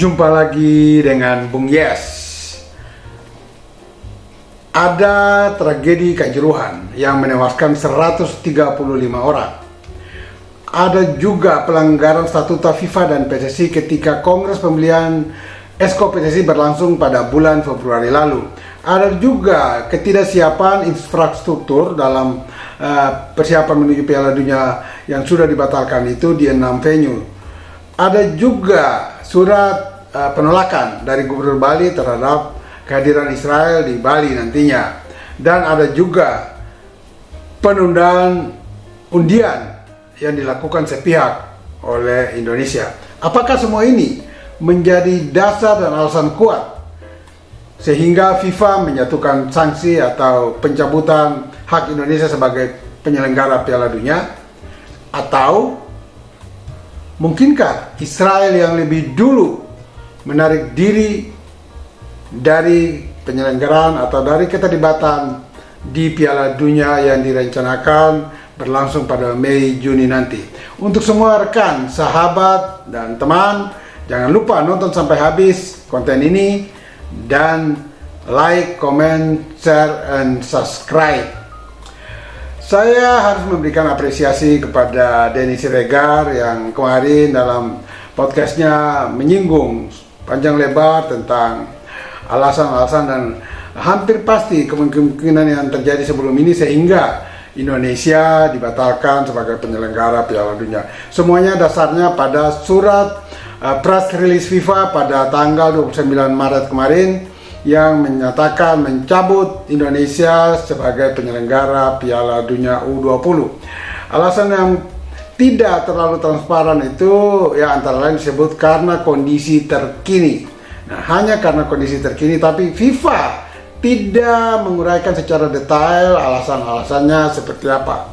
Jumpa lagi dengan Bung Yes. Ada tragedi Kanjuruhan yang menewaskan 135 orang. Ada juga pelanggaran statuta FIFA dan PSSI ketika Kongres pemilihan Esko PSSI berlangsung pada bulan Februari lalu. Ada juga ketidaksiapan infrastruktur dalam persiapan menuju Piala Dunia yang sudah dibatalkan itu di 6 venue. Ada juga surat penolakan dari Gubernur Bali terhadap kehadiran Israel di Bali nantinya. Dan ada juga penundaan undian yang dilakukan sepihak oleh Indonesia. Apakah semua ini menjadi dasar dan alasan kuat sehingga FIFA menyatukan sanksi atau pencabutan hak Indonesia sebagai penyelenggara Piala Dunia? Atau mungkinkah Israel yang lebih dulu menarik diri dari penyelenggaraan atau dari keterlibatan di Piala Dunia yang direncanakan berlangsung pada Mei-Juni nanti? Untuk semua rekan, sahabat, dan teman, jangan lupa nonton sampai habis konten ini dan like, comment, share, and subscribe. Saya harus memberikan apresiasi kepada Denny Siregar yang kemarin dalam podcastnya menyinggung panjang lebar tentang alasan-alasan dan hampir pasti kemungkinan yang terjadi sebelum ini sehingga Indonesia dibatalkan sebagai penyelenggara Piala Dunia. Semuanya dasarnya pada surat press release FIFA pada tanggal 29 Maret kemarin yang menyatakan mencabut Indonesia sebagai penyelenggara Piala Dunia U20. Alasan yang tidak terlalu transparan itu ya antara lain disebut karena kondisi terkini. Nah, hanya karena kondisi terkini, tapi FIFA tidak menguraikan secara detail alasan-alasannya seperti apa.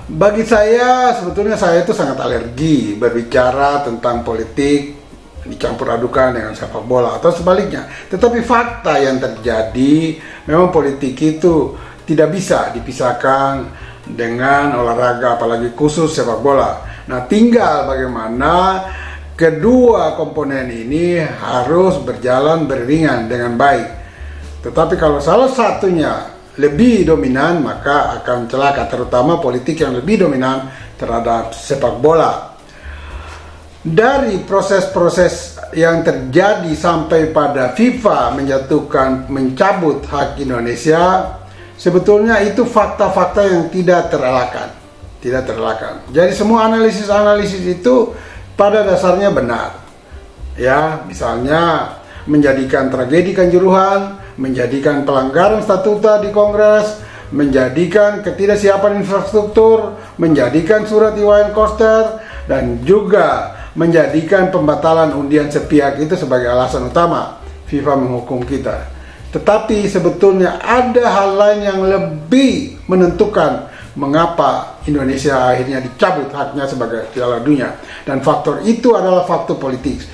Bagi saya, sebetulnya saya itu sangat alergi berbicara tentang politik dicampur adukan dengan sepak bola atau sebaliknya. Tetapi fakta yang terjadi memang politik itu tidak bisa dipisahkan dengan olahraga, apalagi khusus sepak bola. Nah, tinggal bagaimana kedua komponen ini harus berjalan beriringan dengan baik. Tetapi kalau salah satunya lebih dominan, maka akan celaka, terutama politik yang lebih dominan terhadap sepak bola. Dari proses-proses yang terjadi sampai pada FIFA mencabut hak Indonesia, sebetulnya itu fakta-fakta yang tidak terelakkan. Jadi semua analisis-analisis itu pada dasarnya benar. Ya, misalnya menjadikan tragedi Kanjuruhan, menjadikan pelanggaran statuta di Kongres, menjadikan ketidaksiapan infrastruktur, menjadikan surat Iwayan Koster, dan juga menjadikan pembatalan undian sepihak itu sebagai alasan utama FIFA menghukum kita. Tetapi sebetulnya ada hal lain yang lebih menentukan mengapa Indonesia akhirnya dicabut haknya sebagai Piala Dunia. Dan faktor itu adalah faktor politik.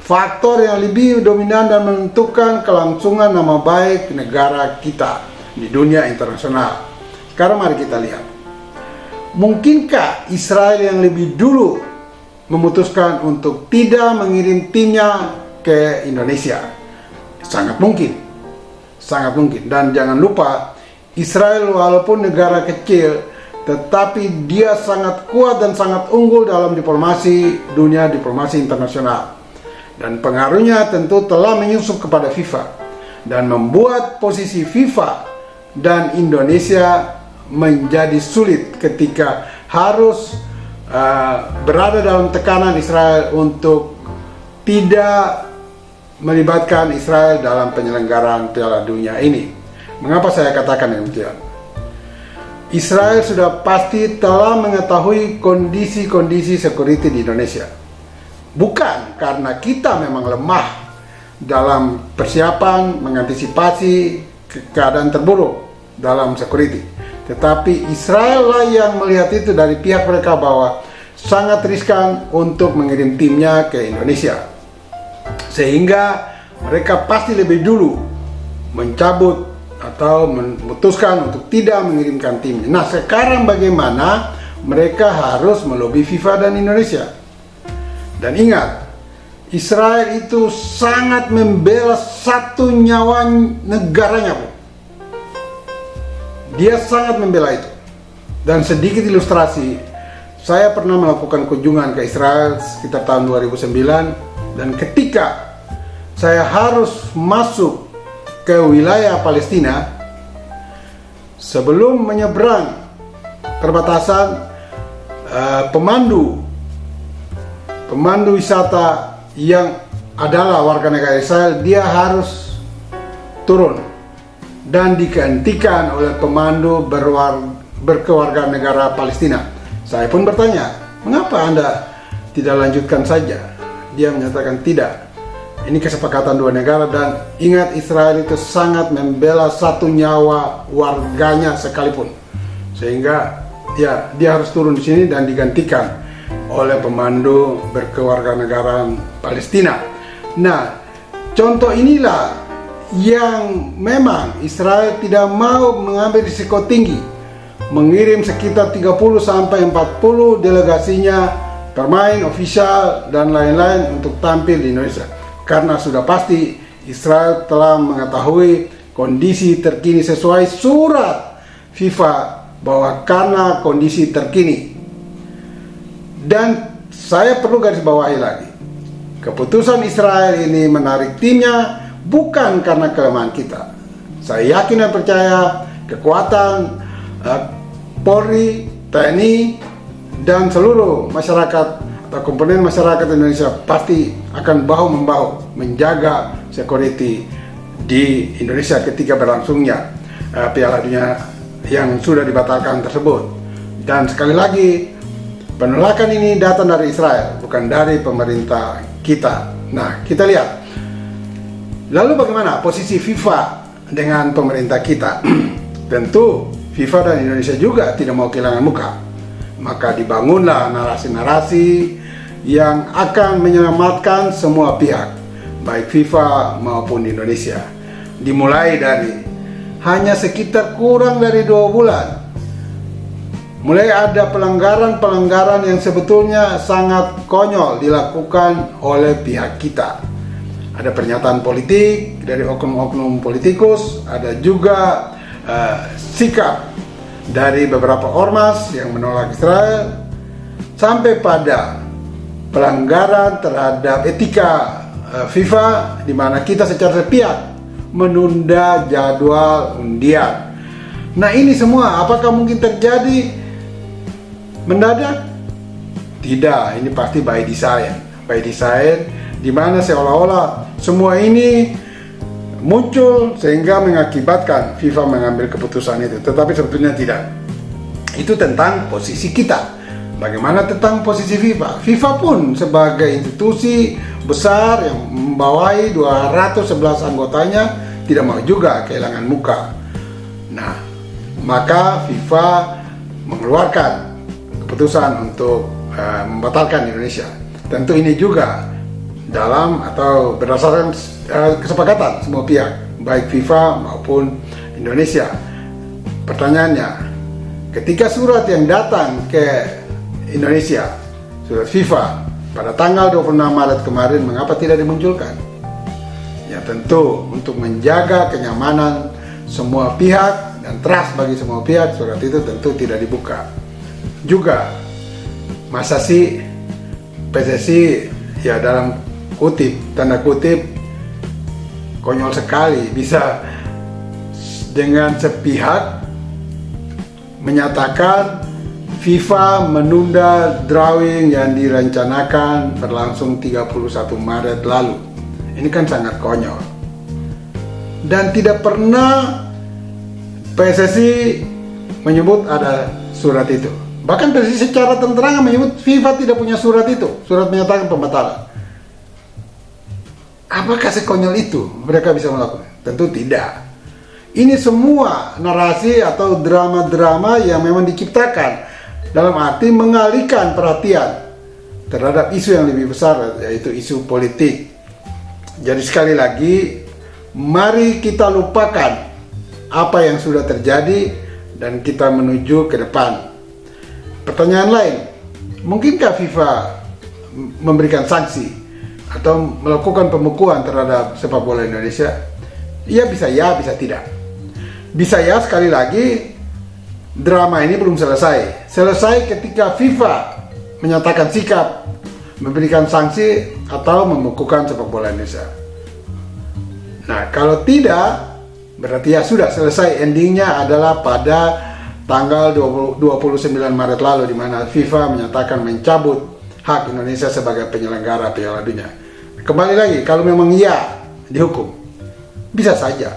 Faktor yang lebih dominan dan menentukan kelangsungan nama baik negara kita di dunia internasional. Sekarang mari kita lihat. Mungkinkah Israel yang lebih dulu memutuskan untuk tidak mengirim timnya ke Indonesia? Sangat mungkin. Dan jangan lupa, Israel walaupun negara kecil, tetapi dia sangat kuat dan sangat unggul dalam diplomasi dunia, diplomasi internasional. Dan pengaruhnya tentu telah menyusup kepada FIFA dan membuat posisi FIFA dan Indonesia menjadi sulit ketika harus berada dalam tekanan Israel untuk tidak melibatkan Israel dalam penyelenggaraan Piala Dunia ini. Mengapa saya katakan demikian? Israel sudah pasti telah mengetahui kondisi-kondisi security di Indonesia. Bukan karena kita memang lemah dalam persiapan mengantisipasi keadaan terburuk dalam security, tetapi Israel lah yang melihat itu dari pihak mereka bahwa sangat riskan untuk mengirim timnya ke Indonesia, sehingga mereka pasti lebih dulu mencabut atau memutuskan untuk tidak mengirimkan timnya. Nah, sekarang bagaimana mereka harus melobi FIFA dan Indonesia? Dan ingat, Israel itu sangat membela satu nyawa negaranya, Bu. Dia sangat membela itu. Dan sedikit ilustrasi, saya pernah melakukan kunjungan ke Israel sekitar tahun 2009, dan ketika saya harus masuk ke wilayah Palestina, sebelum menyeberang perbatasan, pemandu wisata yang adalah warga negara Israel, dia harus turun dan digantikan oleh pemandu berkewarganegara Palestina. Saya pun bertanya, mengapa Anda tidak lanjutkan saja? Dia menyatakan tidak. Ini kesepakatan dua negara, dan ingat, Israel itu sangat membela satu nyawa warganya sekalipun. Sehingga ya, dia harus turun di sini dan digantikan oleh pemandu berkewarganegaraan Palestina. Nah, contoh inilah yang memang Israel tidak mau mengambil risiko tinggi, mengirim sekitar 30 sampai 40 delegasinya, pemain, ofisial, dan lain-lain untuk tampil di Indonesia. Karena sudah pasti Israel telah mengetahui kondisi terkini sesuai surat FIFA, bahwa karena kondisi terkini. Dan saya perlu garis bawahi lagi, keputusan Israel ini menarik timnya bukan karena kelemahan kita. Saya yakin dan percaya kekuatan Polri, TNI, dan seluruh masyarakat atau komponen masyarakat Indonesia pasti akan bahu-membahu menjaga security di Indonesia ketika berlangsungnya Piala Dunia yang sudah dibatalkan tersebut. Dan sekali lagi, penolakan ini datang dari Israel, bukan dari pemerintah kita. Nah, kita lihat. Lalu bagaimana posisi FIFA dengan pemerintah kita? Tentu FIFA dan Indonesia juga tidak mau kehilangan muka. Maka dibangunlah narasi-narasi yang akan menyelamatkan semua pihak, baik FIFA maupun Indonesia. Dimulai dari hanya sekitar kurang dari 2 bulan, mulai ada pelanggaran-pelanggaran yang sebetulnya sangat konyol dilakukan oleh pihak kita. Ada pernyataan politik dari oknum-oknum politikus, ada juga sikap dari beberapa ormas yang menolak Israel, sampai pada pelanggaran terhadap etika FIFA, di mana kita secara sepihak menunda jadwal undian. Nah, ini semua apakah mungkin terjadi mendadak? Tidak, ini pasti by design. By design, di mana seolah-olah semua ini muncul sehingga mengakibatkan FIFA mengambil keputusan itu. Tetapi sebetulnya tidak. Itu tentang posisi kita. Bagaimana tentang posisi FIFA? FIFA pun sebagai institusi besar yang membawahi 211 anggotanya tidak mau juga kehilangan muka. Nah, maka FIFA mengeluarkan keputusan untuk membatalkan Indonesia. Tentu ini juga dalam atau berdasarkan kesepakatan semua pihak, baik FIFA maupun Indonesia. Pertanyaannya, ketika surat yang datang ke Indonesia, surat FIFA pada tanggal 26 Maret kemarin, mengapa tidak dimunculkan? Ya, tentu untuk menjaga kenyamanan semua pihak dan trust bagi semua pihak, surat itu tentu tidak dibuka. Juga, masa sih PSSI, ya dalam kutip, tanda kutip, konyol sekali bisa dengan sepihak menyatakan FIFA menunda drawing yang direncanakan berlangsung 31 Maret lalu. Ini kan sangat konyol. Dan tidak pernah PSSI menyebut ada surat itu. Bahkan PSSI secara terang menyebut FIFA tidak punya surat itu, surat menyatakan pembatalan. Apakah sekonyol itu mereka bisa melakukan? Tentu tidak. Ini semua narasi atau drama-drama yang memang diciptakan dalam arti mengalihkan perhatian terhadap isu yang lebih besar, yaitu isu politik. Jadi sekali lagi, mari kita lupakan apa yang sudah terjadi dan kita menuju ke depan. Pertanyaan lain, mungkinkah FIFA memberikan sanksi atau melakukan pembekuan terhadap sepak bola Indonesia? Ya, bisa tidak. Bisa ya, sekali lagi, drama ini belum selesai. Selesai ketika FIFA menyatakan sikap, memberikan sanksi atau membekukan sepak bola Indonesia. Nah, kalau tidak, berarti ya sudah selesai. Endingnya adalah pada tanggal 29 Maret lalu, di mana FIFA menyatakan mencabut hak Indonesia sebagai penyelenggara Piala Dunia. Kembali lagi, kalau memang iya dihukum, bisa saja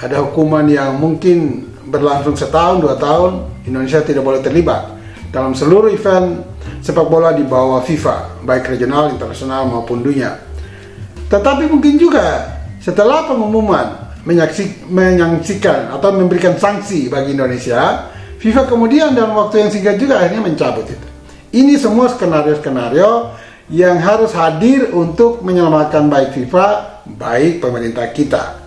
ada hukuman yang mungkin berlangsung setahun, 2 tahun. Indonesia tidak boleh terlibat dalam seluruh event sepak bola di bawah FIFA, baik regional, internasional maupun dunia. Tetapi mungkin juga setelah pengumuman menyaksikan atau memberikan sanksi bagi Indonesia, FIFA kemudian dalam waktu yang singkat juga akhirnya mencabut itu. Ini semua skenario-skenario yang harus hadir untuk menyelamatkan baik FIFA, baik pemerintah kita.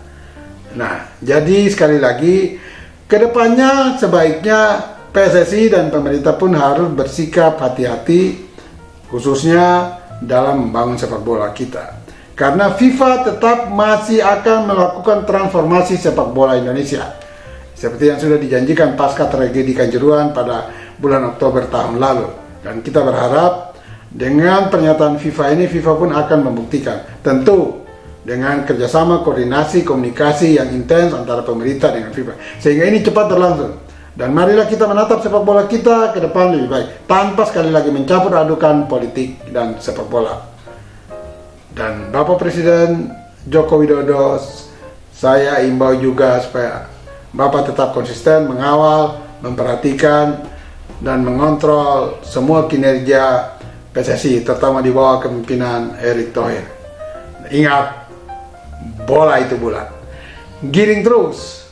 Nah, jadi sekali lagi, kedepannya sebaiknya PSSI dan pemerintah pun harus bersikap hati-hati, khususnya dalam membangun sepak bola kita. Karena FIFA tetap masih akan melakukan transformasi sepak bola Indonesia, seperti yang sudah dijanjikan pasca tragedi Kanjuruhan pada bulan Oktober tahun lalu. Dan kita berharap dengan pernyataan FIFA ini, FIFA pun akan membuktikan, tentu dengan kerjasama, koordinasi, komunikasi yang intens antara pemerintah dengan FIFA, sehingga ini cepat berlangsung. Dan marilah kita menatap sepak bola kita ke depan lebih baik, tanpa sekali lagi mencampur adukan politik dan sepak bola. Dan Bapak Presiden Joko Widodo, saya imbau juga supaya Bapak tetap konsisten mengawal, memperhatikan, dan mengontrol semua kinerja PSSI, terutama di bawah kepemimpinan Erick Thohir. Ingat, bola itu bulat. Giring terus.